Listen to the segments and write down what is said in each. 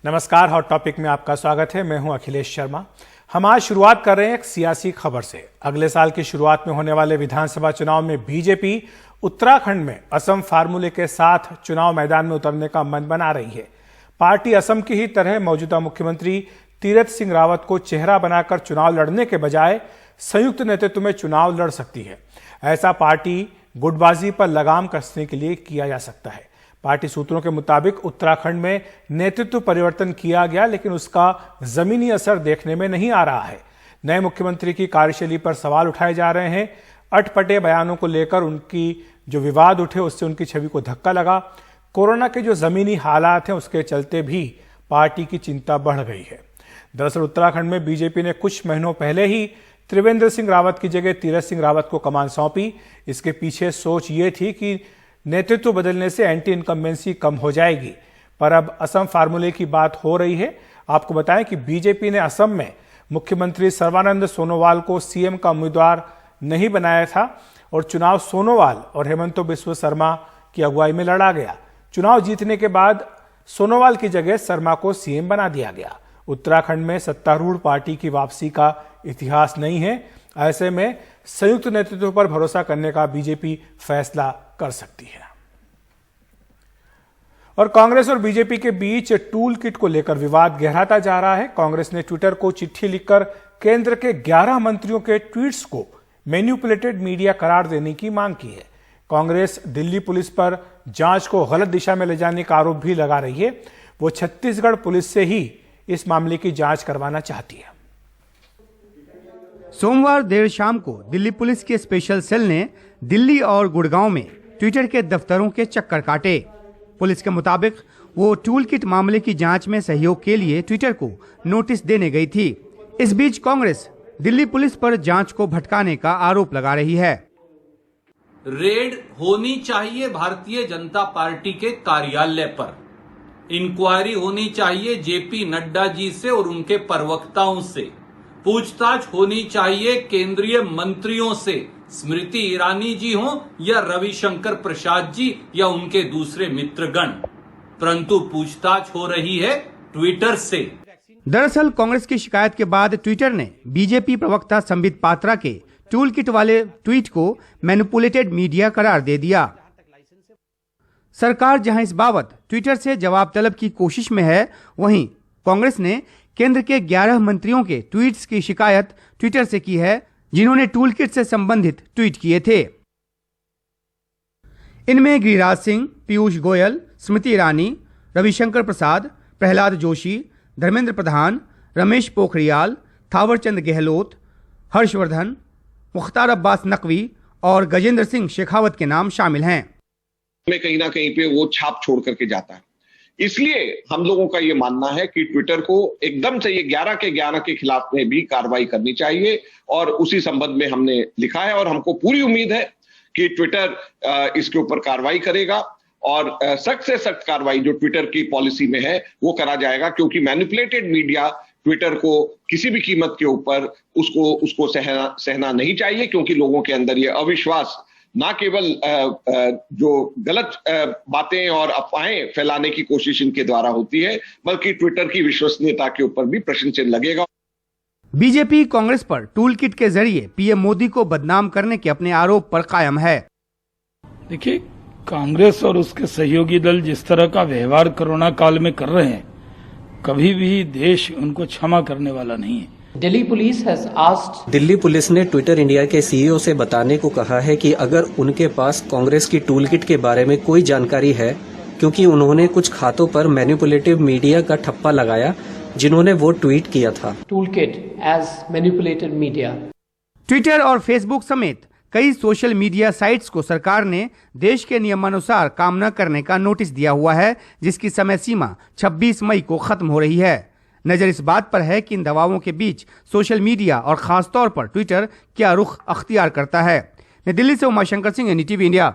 नमस्कार, hot topic में आपका स्वागत है। मैं हूं अखिलेश शर्मा। हम आज शुरुआत कर रहे हैं एक सियासी खबर से। अगले साल की शुरुआत में होने वाले विधानसभा चुनाव में बीजेपी उत्तराखंड में असम फार्मूले के साथ चुनाव मैदान में उतरने का मन बना रही है। पार्टी असम की ही तरह मौजूदा मुख्यमंत्री तीरथ सिंह रावत को चेहरा बनाकर चुनाव लड़ने के बजाय संयुक्त नेतृत्व में चुनाव लड़ सकती है। ऐसा पार्टी गुटबाजी पर लगाम कसने के लिए किया जा सकता है। पार्टी सूत्रों के मुताबिक उत्तराखंड में नेतृत्व परिवर्तन किया गया, लेकिन उसका जमीनी असर देखने में नहीं आ रहा है। नए मुख्यमंत्री की कार्यशैली पर सवाल उठाए जा रहे हैं। अटपटे बयानों को लेकर उनकी जो विवाद उठे उससे उनकी छवि को धक्का लगा। कोरोना के जो जमीनी हालात हैं उसके चलते भी पार्टी की चिंता बढ़ गई है। दरअसल उत्तराखंड में बीजेपी ने कुछ महीनों पहले ही त्रिवेंद्र सिंह रावत की जगह तीरथ सिंह रावत को कमान सौंपी। इसके पीछे सोच ये थी कि नेतृत्व बदलने से एंटी इनकम्बेंसी कम हो जाएगी, पर अब असम फार्मूले की बात हो रही है। आपको बताएं कि बीजेपी ने असम में मुख्यमंत्री सर्बानंद सोनोवाल को सीएम का उम्मीदवार नहीं बनाया था और चुनाव सोनोवाल और हेमंत बिस्वा शर्मा की अगुवाई में लड़ा गया। चुनाव जीतने के बाद सोनोवाल की जगह शर्मा को सीएम बना दिया गया। उत्तराखंड में सत्तारूढ़ पार्टी की वापसी का इतिहास नहीं है। ऐसे में संयुक्त नेतृत्व पर भरोसा करने का बीजेपी फैसला कर सकती है। और कांग्रेस और बीजेपी के बीच टूल किट को लेकर विवाद गहराता जा रहा है। कांग्रेस ने ट्विटर को चिट्ठी लिखकर केंद्र के 11 मंत्रियों के ट्वीट्स को मैनिपुलेटेड मीडिया करार देने की मांग की है। कांग्रेस दिल्ली पुलिस पर जांच को गलत दिशा में ले जाने का आरोप भी लगा रही है। वो छत्तीसगढ़ पुलिस से ही इस मामले की जांच करवाना चाहती है। सोमवार देर शाम को दिल्ली पुलिस के स्पेशल सेल ने दिल्ली और गुड़गांव में ट्विटर के दफ्तरों के चक्कर काटे। पुलिस के मुताबिक वो टूल किट मामले की जांच में सहयोग के लिए ट्विटर को नोटिस देने गई थी। इस बीच कांग्रेस दिल्ली पुलिस पर जांच को भटकाने का आरोप लगा रही है। रेड होनी चाहिए भारतीय जनता पार्टी के कार्यालय पर, इंक्वायरी होनी चाहिए जेपी नड्डा जी से और उनके प्रवक्ताओं से, पूछताछ होनी चाहिए केंद्रीय मंत्रियों से, स्मृति ईरानी जी हो या रविशंकर प्रसाद जी या उनके दूसरे मित्रगण, परंतु पूछताछ हो रही है ट्विटर से। दरअसल कांग्रेस की शिकायत के बाद ट्विटर ने बीजेपी प्रवक्ता संबित पात्रा के टूल किट वाले ट्वीट को मैनिपुलेटेड मीडिया करार दे दिया। सरकार जहां इस बाबत ट्विटर से जवाब तलब की कोशिश में है, वहीं कांग्रेस ने केंद्र के 11 मंत्रियों के ट्वीट्स की शिकायत ट्विटर से की है, जिन्होंने टूल किट से संबंधित ट्वीट किए थे। इनमें गिरिराज सिंह, पीयूष गोयल, स्मृति ईरानी, रविशंकर प्रसाद, प्रहलाद जोशी, धर्मेंद्र प्रधान, रमेश पोखरियाल, थावरचंद गहलोत, हर्षवर्धन, मुख्तार अब्बास नकवी और गजेंद्र सिंह शेखावत के नाम शामिल हैं। में कहीं ना कहीं पे वो छाप छोड़ करके जाता है। इसलिए हम लोगों का ये मानना है कि ट्विटर को एकदम से ये 11 के 11 के खिलाफ में भी कार्रवाई करनी चाहिए और उसी संबंध में हमने लिखा है और हमको पूरी उम्मीद है कि ट्विटर इसके ऊपर कार्रवाई करेगा और सख्त से सख्त कार्रवाई जो ट्विटर की पॉलिसी में है वो करा जाएगा, क्योंकि मैनिपुलेटेड मीडिया ट्विटर को किसी भी कीमत के ऊपर उसको सहना नहीं चाहिए, क्योंकि लोगों के अंदर ये अविश्वास ना केवल जो गलत बातें और अफवाहें फैलाने की कोशिश इनके द्वारा होती है, बल्कि ट्विटर की विश्वसनीयता के ऊपर भी प्रश्न चिन्ह लगेगा। बीजेपी कांग्रेस पर टूल किट के जरिए पीएम मोदी को बदनाम करने के अपने आरोप पर कायम है। देखिए, कांग्रेस और उसके सहयोगी दल जिस तरह का व्यवहार कोरोना काल में कर रहे हैं, कभी भी देश उनको क्षमा करने वाला नहीं है। दिल्ली पुलिस ने ट्विटर इंडिया के सीईओ से बताने को कहा है कि अगर उनके पास कांग्रेस की टूल किट के बारे में कोई जानकारी है, क्योंकि उन्होंने कुछ खातों पर मैनिपुलेटिव मीडिया का ठप्पा लगाया जिन्होंने वो ट्वीट किया था। Tool kit as manipulated media. Twitter और फेसबुक समेत कई सोशल मीडिया साइट्स को सरकार ने देश के नियमानुसार काम न करने का नोटिस दिया हुआ है, जिसकी समय सीमा 26 मई को खत्म हो रही है। नजर इस बात पर है कि इन दबावों के बीच सोशल मीडिया और खासतौर पर ट्विटर क्या रुख अख्तियार करता है। नई दिल्ली से उमाशंकर सिंह, एनडीटीवी इंडिया।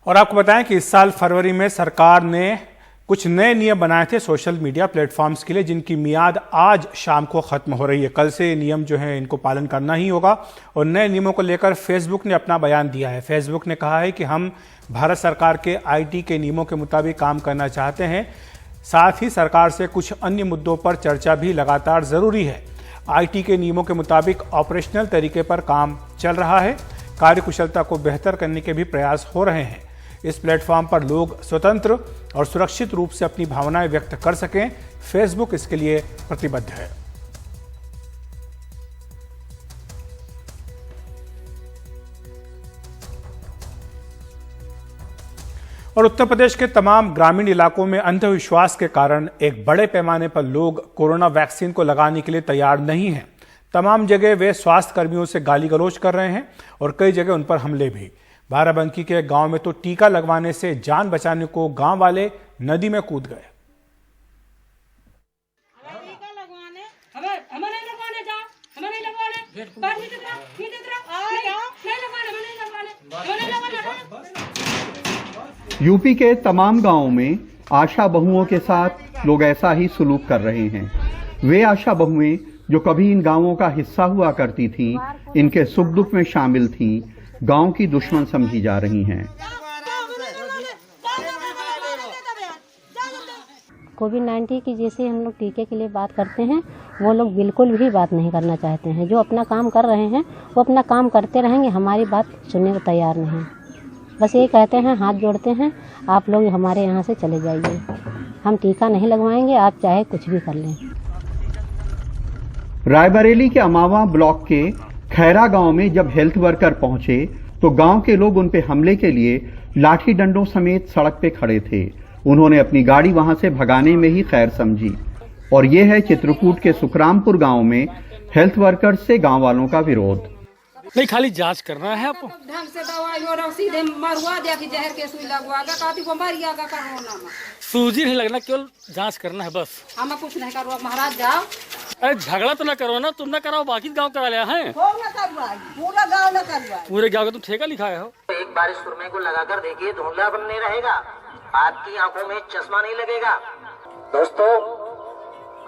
और आपको बताएं कि इस साल फरवरी में सरकार ने कुछ नए नियम बनाए थे सोशल मीडिया प्लेटफॉर्म्स के लिए, जिनकी मियाद आज शाम को खत्म हो रही है। कल से नियम जो है इनको पालन करना ही होगा। और नए नियमों को लेकर फेसबुक ने अपना बयान दिया है। फेसबुक ने कहा है कि हम भारत सरकार के आईटी के नियमों के मुताबिक काम करना चाहते हैं। साथ ही सरकार से कुछ अन्य मुद्दों पर चर्चा भी लगातार जरूरी है। आईटी के नियमों के मुताबिक ऑपरेशनल तरीके पर काम चल रहा है। कार्यकुशलता को बेहतर करने के भी प्रयास हो रहे हैं। इस प्लेटफॉर्म पर लोग स्वतंत्र और सुरक्षित रूप से अपनी भावनाएं व्यक्त कर सकें, फेसबुक इसके लिए प्रतिबद्ध है। और उत्तर प्रदेश के तमाम ग्रामीण इलाकों में अंधविश्वास के कारण एक बड़े पैमाने पर लोग कोरोना वैक्सीन को लगाने के लिए तैयार नहीं हैं। तमाम जगह वे स्वास्थ्य कर्मियों से गाली गलौज कर रहे हैं और कई जगह उन पर हमले भी। बाराबंकी के गांव में तो टीका लगवाने से जान बचाने को गांव वाले नदी में कूद गए। यूपी के तमाम गांवों में आशा बहुओं के साथ लोग ऐसा ही सलूक कर रहे हैं। वे आशा बहुएं जो कभी इन गांवों का हिस्सा हुआ करती थीं, इनके सुख दुख में शामिल थीं, गांव की दुश्मन समझी जा रही हैं। कोविड-19 की जैसे हम लोग टीके के लिए बात करते हैं, वो लोग बिल्कुल भी बात नहीं करना चाहते हैं। जो अपना काम कर रहे हैं वो अपना काम करते रहेंगे, हमारी बात सुनने को तैयार नहीं। बस ये कहते हैं, हाथ जोड़ते हैं, आप लोग हमारे यहाँ से चले जाइए, हम टीका नहीं लगवाएंगे, आप चाहे कुछ भी कर लें। रायबरेली के अमावा ब्लॉक के खैरा गांव में जब हेल्थ वर्कर पहुंचे तो गांव के लोग उन पे हमले के लिए लाठी डंडों समेत सड़क पे खड़े थे। उन्होंने अपनी गाड़ी वहां से भगाने में ही खैर समझी। और ये है चित्रकूट के सुखरामपुर गांव में हेल्थ वर्कर से गांव वालों का विरोध। नहीं, खाली जांच करना है आपको। ढंग से दवाई और सीधे मरवा दिया कि जहर के सुई लगवाएगा, काती को मर गया कोरोना में। सूजी नहीं लगना, केवल जांच करना है बस। हमें कुछ नहीं करवा, महाराज जाओ। अरे झगड़ा तो ना करो ना, तुम ना कराओ, बाकी गांव करा लिया है। पूरा गांव न करवा, पूरे गांव का तुम ठेका लिखाए हो। एक बार सुरमे को लगाकर देखिए, धुंधलापन नहीं रहेगा, आपकी आंखों में चश्मा नहीं लगेगा। दोस्तों,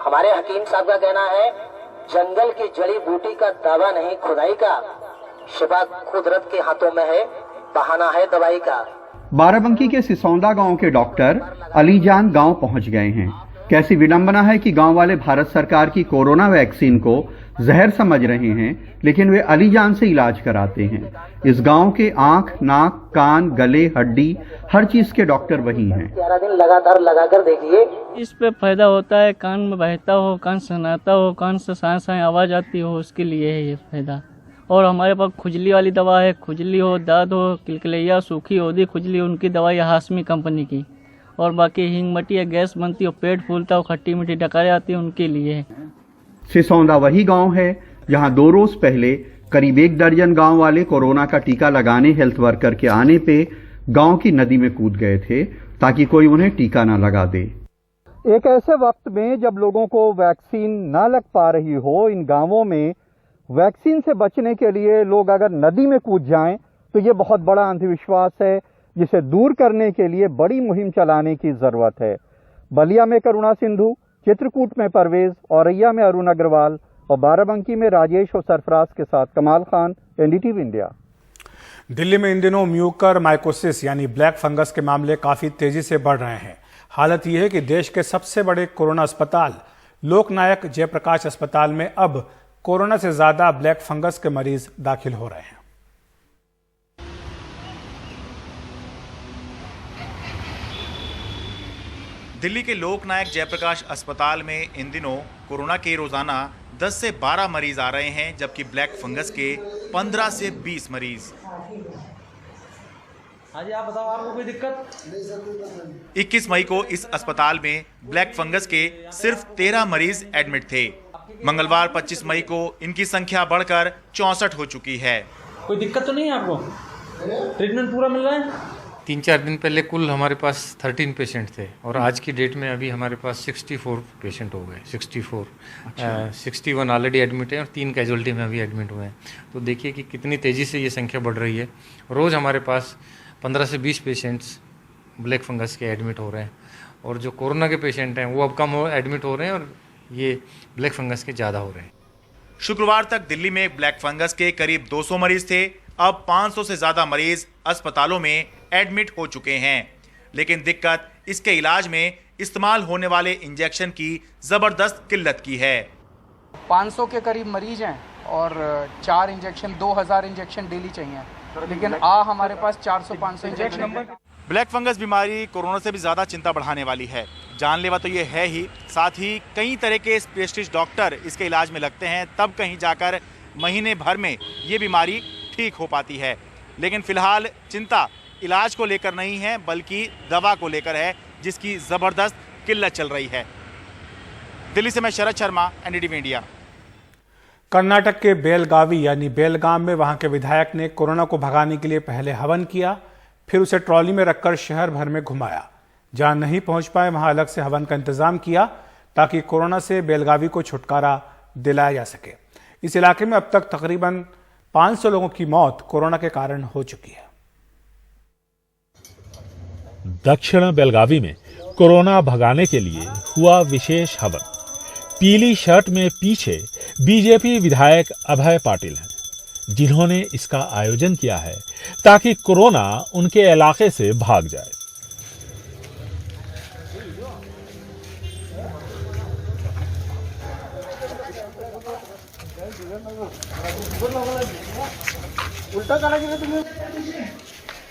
हमारे हकीम साहब का कहना है, जंगल की जड़ी बूटी का दावा नहीं खुदाई का, शिफा कुदरत के हाथों में है, बहाना है दवाई का। बाराबंकी के सिसौंदा गांव के डॉक्टर अलीजान गांव पहुंच गए हैं। कैसी विडंबना है कि गांव वाले भारत सरकार की कोरोना वैक्सीन को जहर समझ रहे हैं, लेकिन वे अलीजान से इलाज कराते हैं। इस गांव के आंख, नाक, कान, गले, हड्डी, हर चीज के डॉक्टर वही हैं। 11 दिन लगातार लगाकर देखिए, इस पे फायदा होता है। कान में बहता हो, कान सुनाता हो, कान से सांस सांस आवाज आती हो, उसके लिए है ये फायदा। और हमारे पास खुजली वाली दवा है, खुजली हो, दर्द हो, किलकिलैया, सूखी होदी खुजली, उनकी दवाई है हाशमी कंपनी की। और बाकी हिंगमटी है, गैस बनती हो, पेट फूलता हो, खट्टी मीठी डकारें आती है, उनके लिए। सिसौंदा वही गांव है जहां 2 रोज पहले करीब 1 दर्जन गांव वाले कोरोना का टीका लगाने हेल्थ वर्कर के आने पे गांव की नदी में कूद गए थे ताकि कोई उन्हें टीका न लगा दे। एक ऐसे वक्त में जब लोगों को वैक्सीन न लग पा रही हो, इन गांवों में वैक्सीन से बचने के लिए लोग अगर नदी में कूद जाएं तो ये बहुत बड़ा अंधविश्वास है, जिसे दूर करने के लिए बड़ी मुहिम चलाने की जरूरत है। बलिया में करुणा सिंधु, चित्रकूट में परवेज, औरैया में अरुण अग्रवाल और बाराबंकी में राजेश और सरफराज के साथ कमाल खान, एनडीटीवी इंडिया। दिल्ली में इन दिनों म्यूकर माइकोसिस यानी ब्लैक फंगस के मामले काफी तेजी से बढ़ रहे हैं। हालत यह है कि देश के सबसे बड़े कोरोना अस्पताल लोकनायक जयप्रकाश अस्पताल में अब कोरोना से ज्यादा ब्लैक फंगस के मरीज दाखिल हो रहे हैं। दिल्ली के लोकनायक जयप्रकाश अस्पताल में इन दिनों कोरोना के रोजाना 10 से 12 मरीज आ रहे हैं, जबकि ब्लैक फंगस के 15 से 20 मरीज। हाँ जी, आप बताओ, आपको कोई दिक्कत? 21 मई को इस अस्पताल में ब्लैक फंगस के सिर्फ 13 मरीज एडमिट थे। मंगलवार 25 मई को इनकी संख्या बढ़कर 64 हो चुकी है। कोई दिक्कत तो नहीं है आपको? ट्रीटमेंट पूरा मिल रहा है? 3-4 दिन पहले कुल हमारे पास 13 पेशेंट थे और आज की डेट में अभी हमारे पास 64 पेशेंट हो गए। 64 61 ऑलरेडी एडमिट है और 3 कैजुअलिटी में अभी एडमिट हुए हैं। तो देखिए कि कितनी तेज़ी से ये संख्या बढ़ रही है। रोज़ हमारे पास 15 से 20 पेशेंट्स ब्लैक फंगस के एडमिट हो रहे हैं और जो कोरोना के पेशेंट हैं वो अब कम एडमिट हो रहे हैं और ये ब्लैक फंगस के ज़्यादा हो रहे हैं। शुक्रवार तक दिल्ली में ब्लैक फंगस के करीब 200 मरीज थे। अब 500 से ज़्यादा मरीज अस्पतालों में एडमिट हो चुके हैं, लेकिन दिक्कत इसके इलाज में इस्तेमाल होने वाले इंजेक्शन की जबरदस्त किल्लत की है। 500 के करीब मरीज हैं और 4 इंजेक्शन 2000 इंजेक्शन डेली चाहिए, लेकिन हमारे पास 400-500 इंजेक्शन। ब्लैक फंगस बीमारी कोरोना से भी ज़्यादा चिंता बढ़ाने वाली है। जानलेवा तो ये है ही, साथ ही कई तरह के स्पेशलिस्ट डॉक्टर इसके इलाज में लगते हैं, तब कहीं जाकर महीने भर में ये बीमारी ठीक हो पाती है। लेकिन फिलहाल चिंता इलाज को लेकर नहीं है, बल्कि दवा को लेकर है, जिसकी ज़बरदस्त किल्लत चल रही है। दिल्ली से मैं शरद शर्मा, एनडीटीवी इंडिया। कर्नाटक के बेलगावी यानी बेलगाम में वहां के विधायक ने कोरोना को भगाने के लिए पहले हवन किया, फिर उसे ट्रॉली में रखकर शहर भर में घुमाया। जहां नहीं पहुंच पाए वहां अलग से हवन का इंतजाम किया ताकि कोरोना से बेलगावी को छुटकारा दिलाया जा सके। इस इलाके में अब तक तकरीबन 500 लोगों की मौत कोरोना के कारण हो चुकी है। दक्षिण बेलगावी में कोरोना भगाने के लिए हुआ विशेष हवन। पीली शर्ट में पीछे बीजेपी विधायक अभय पाटिल हैं, जिन्होंने इसका आयोजन किया है ताकि कोरोना उनके इलाके से भाग जाए।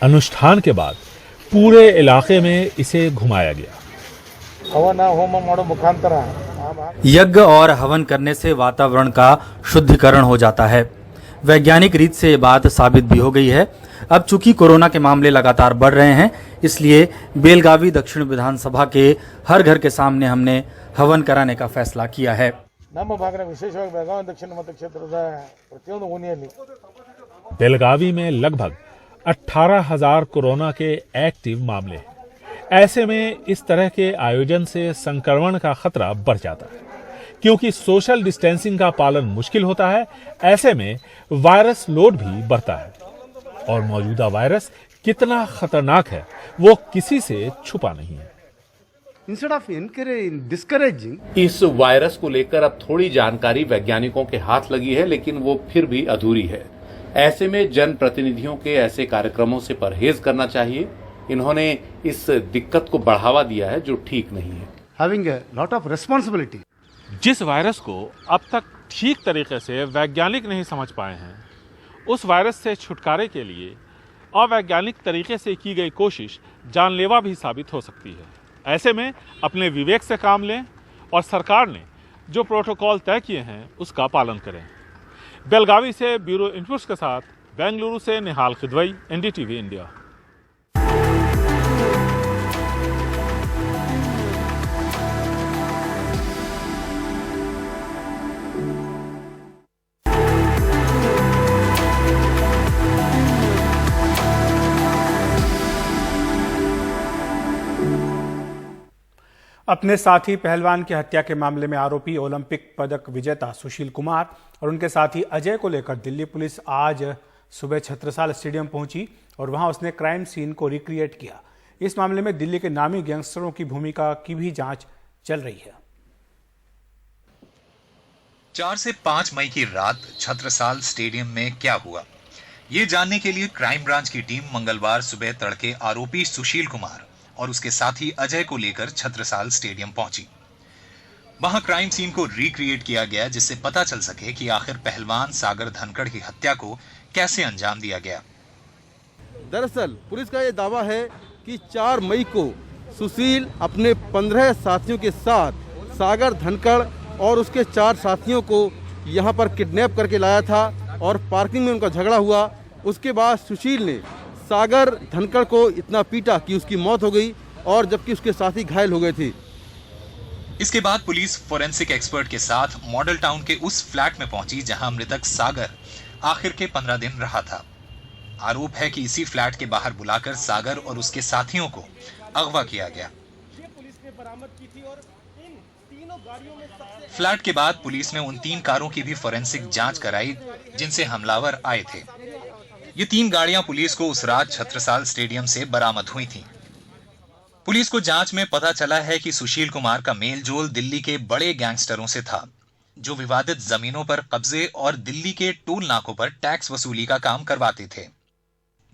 अनुष्ठान के बाद पूरे इलाके में इसे घुमाया गया। यज्ञ और हवन करने से वातावरण का शुद्धिकरण हो जाता है। वैज्ञानिक रीत से ये बात साबित भी हो गई है। अब चूंकि कोरोना के मामले लगातार बढ़ रहे हैं, इसलिए बेलगावी दक्षिण विधानसभा के हर घर के सामने हमने हवन कराने का फैसला किया है। बेलगावी में लगभग 18,000 कोरोना के एक्टिव मामले हैं। ऐसे में इस तरह के आयोजन से संक्रमण का खतरा बढ़ जाता है, क्योंकि सोशल डिस्टेंसिंग का पालन मुश्किल होता है। ऐसे में वायरस लोड भी बढ़ता है और मौजूदा वायरस कितना खतरनाक है वो किसी से छुपा नहीं है। इंस्टेड ऑफ डिस्करेजिंग, इस वायरस को लेकर अब थोड़ी जानकारी वैज्ञानिकों के हाथ लगी है, लेकिन वो फिर भी अधूरी है। ऐसे में जनप्रतिनिधियों के ऐसे कार्यक्रमों से परहेज करना चाहिए। इन्होंने इस दिक्कत को बढ़ावा दिया है जो ठीक नहीं है। Having a lot of responsibility. जिस वायरस को अब तक ठीक तरीके से वैज्ञानिक नहीं समझ पाए हैं, उस वायरस से छुटकारे के लिए अवैज्ञानिक तरीके से की गई कोशिश जानलेवा भी साबित हो सकती है। ऐसे में अपने विवेक से काम लें और सरकार ने जो प्रोटोकॉल तय किए हैं उसका पालन करें। बेलगावी से ब्यूरो इनपुट्स के साथ बेंगलुरु से निहाल खिदवई, एनडीटीवी इंडिया। अपने साथी पहलवान की हत्या के मामले में आरोपी ओलंपिक पदक विजेता सुशील कुमार और उनके साथी अजय को लेकर दिल्ली पुलिस आज सुबह छत्रसाल स्टेडियम पहुंची और वहां उसने क्राइम सीन को रिक्रिएट किया। इस मामले में दिल्ली के नामी गैंगस्टरों की भूमिका की भी जांच चल रही है। 4 से 5 मई की रात छत्रसाल स्टेडियम में क्या हुआ, ये जानने के लिए क्राइम ब्रांच की टीम मंगलवार सुबह तड़के आरोपी सुशील कुमार और उसके साथी अजय को लेकर छत्रसाल स्टेडियम पहुंची। वहां क्राइम सीन को रिक्रिएट किया गया, जिससे पता चल सके कि आखिर पहलवान सागर धनखड़ की हत्या को कैसे अंजाम दिया गया। दरअसल पुलिस का यह दावा है कि 4 मई को सुशील अपने 15 साथियों के साथ सागर धनखड़ और उसके 4 साथियों को यहां पर किडनैप करके लाया था और पार्किंग में उनका झगड़ा हुआ। उसके बाद सुशील ने सागर धनखड़ को इतना पीटा कि उसकी मौत हो गई और जबकि उसके साथी घायल हो गए थे। इसके बाद पुलिस फोरेंसिक एक्सपर्ट के साथ मॉडल टाउन के उस फ्लैट में पहुंची जहां मृतक सागर आखिर के 15 दिन रहा था। आरोप है कि इसी फ्लैट के बाहर बुलाकर सागर और उसके साथियों को अगवा किया गया। फ्लैट के बाद पुलिस ने उन 3 कारों की भी फोरेंसिक जांच कराई जिनसे हमलावर आए थे। ये 3 गाड़ियां पुलिस को उस रात छत्रसाल स्टेडियम से बरामद हुई थीं। पुलिस को जांच में पता चला है कि सुशील कुमार का मेलजोल दिल्ली के बड़े गैंगस्टरों से था, जो विवादित जमीनों पर कब्जे और दिल्ली के टोल नाकों पर टैक्स वसूली का काम करवाते थे।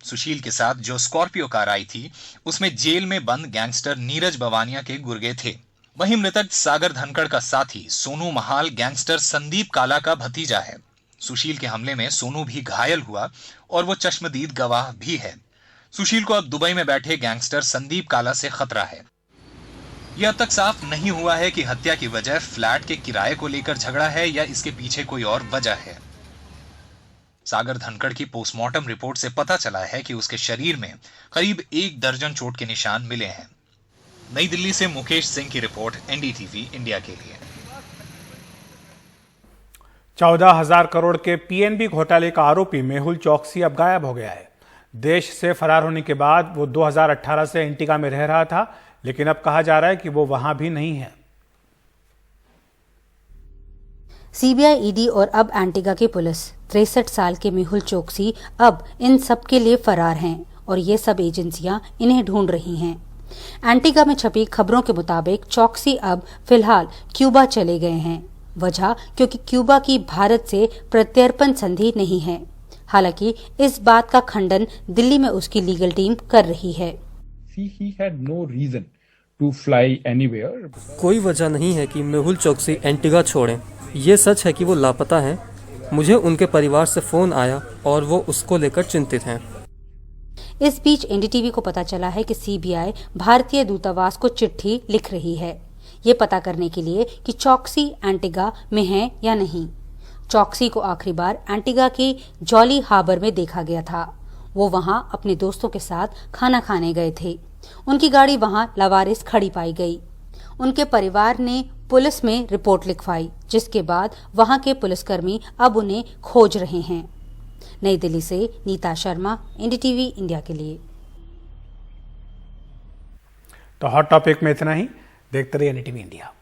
सुशील के साथ जो स्कॉर्पियो कार आई थी उसमें जेल में बंद गैंगस्टर नीरज बवानिया के गुर्गे थे। वहीं मृतक सागर धनखड़ का साथी सोनू महाल गैंगस्टर संदीप काला का भतीजा है। सुशील के हमले में सोनू भी घायल हुआ और वो चश्मदीद गवाह भी है। सुशील को अब दुबई में बैठे गैंगस्टर संदीप काला से खतरा है। यह अब तक साफ नहीं हुआ है कि हत्या की वजह फ्लैट के किराए को लेकर झगड़ा है या इसके पीछे कोई और वजह है। सागर धनखड़ की पोस्टमार्टम रिपोर्ट से पता चला है कि उसके शरीर में करीब 1 दर्जन चोट के निशान मिले हैं। नई दिल्ली से मुकेश सिंह की रिपोर्ट, एनडीटीवी इंडिया के लिए। 14,000 करोड़ के पीएनबी घोटाले का आरोपी मेहुल चौकसी अब गायब हो गया है। देश से फरार होने के बाद वो 2018 से एंटीगा में रह रहा था, लेकिन अब कहा जा रहा है कि वो वहां भी नहीं है। सीबीआई, ईडी और अब एंटीगा की पुलिस 63 साल के मेहुल चोकसी अब इन सब के लिए फरार हैं और ये सब एजेंसियां इन्हें ढूंढ रही हैं। एंटीगा में छपी खबरों के मुताबिक चोकसी अब फिलहाल क्यूबा चले गए हैं। वजह क्योंकि क्यूबा की भारत से प्रत्यर्पण संधि नहीं है। हालांकि इस बात का खंडन दिल्ली में उसकी लीगल टीम कर रही है। He had no reason to fly anywhere. कोई वजह नहीं है कि मेहुल चोकसी एंटीगा छोड़ें। ये सच है कि वो लापता हैं। मुझे उनके परिवार से फोन आया और वो उसको लेकर चिंतित हैं। इस बीच एनडीटीवी को पता चला है कि सीबीआई भारतीय दूतावास को चिट्ठी लिख रही है, ये पता करने के लिए कि चौकसी एंटीगा में है या नहीं। चौकसी को आखिरी बार एंटीगा की जॉली हार्बर में देखा गया था। वो वहां अपने दोस्तों के साथ खाना खाने गए थे। उनकी गाड़ी वहां लावारिस खड़ी पाई गई। उनके परिवार ने पुलिस में रिपोर्ट लिखवाई, जिसके बाद वहां के पुलिसकर्मी अब उन्हें खोज रहे हैं। नई दिल्ली से नीता शर्मा, एनडीटीवी इंडिया के लिए। तो हॉट टॉपिक में इतना ही। देखते रहिए एनडीटीवी इंडिया।